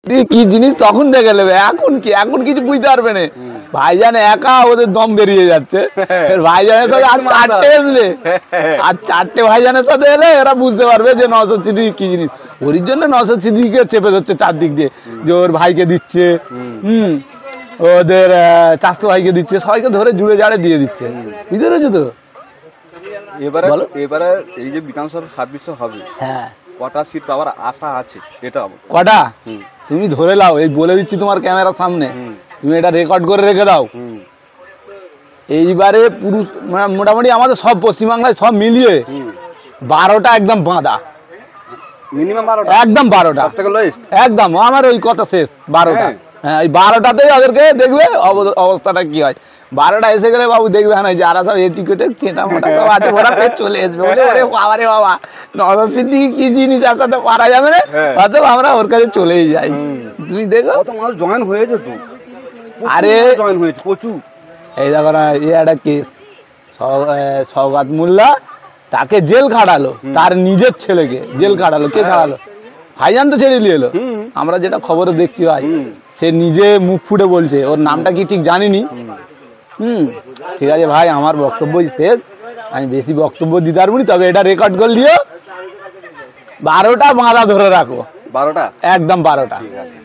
কি জিনিস তখন দেখে নেবে, এখন কি, এখন কিছু বুঝতে পারবে না। ভাইজান একা ওদের দম বেরিয়ে যাচ্ছে, ভাইজানের সাথে আর চারটে আসবে, আর চারটে ভাইজানের সাথে এলে এরা বুঝতে পারবে যে নওশাদ সিদ্দিকী কি জিনিস। ওর জন্য নওশাদ সিদ্দিকীকে চেপে ধরছে চারদিক দিয়ে, যে ওর ভাইকে দিচ্ছে, ওদের চাচতো ভাইকে দিচ্ছে, সবাইকে ধরে জুড়ে জাড়ে দিয়ে দিচ্ছে, বুঝতে পেরেছো তো। এবারে এবারে এই যে বিধানসভা 2600 হবে, হ্যাঁ কটা সিট পাওয়ার আশা আছে এটা? কটা তুমি ধরে নাও, এই বলে দিচ্ছি তোমার ক্যামেরার সামনে, তুমি এটা রেকর্ড করে রেখে দাও। এইবারে পুরুষ মোটামুটি আমাদের সব পশ্চিমবাংলায় সব মিলিয়ে 12টা একদম বাঁধা, মিনিমাম 12টা, একদম 12টা একদম, আমার ওই কথা শেষ 12টা। হ্যাঁ এই 12টাতেই ওদেরকে দেখবে অবস্থাটা কি হয়। 12টা এসে গেলে বাবু দেখবে না যারা সব এটিকেটে চেটা মোটা সব আছে ওরা ফের চলে আসবে, বলে ওরে বাবা রে বাবা নওশাদ সিদ্দিকী কি জিনিস, আর সাথে পারা যাবে না, অথবা আমরা ওর কাছে চলেই যাই। তুমি দেখো কত মানুষ জয়েন হয়েছে তো, আরে জয়েন হয়েছে প্রচুর। এই দেখো না, এই একটা কেস, সওগাত মোল্লা তাকে জেল খাটালো, তার নিজের ছেলেকে জেল খাটালো। কে খাটালো? ভাইজান তো ছেড়ে নিয়ে এলো, আমরা যেটা খবরে দেখছি ভাই, সে নিজে মুখ ফুটে বলছে, ওর নামটা কি ঠিক জানিনি। ঠিক আছে ভাই, আমার বক্তব্যই শেষ, আমি বেশি বক্তব্য দিতে পারবো না, তবে এটা রেকর্ড করে নিও, 12টা বাঁধা ধরে রাখো, 12টা একদম 12টা। ঠিক আছে।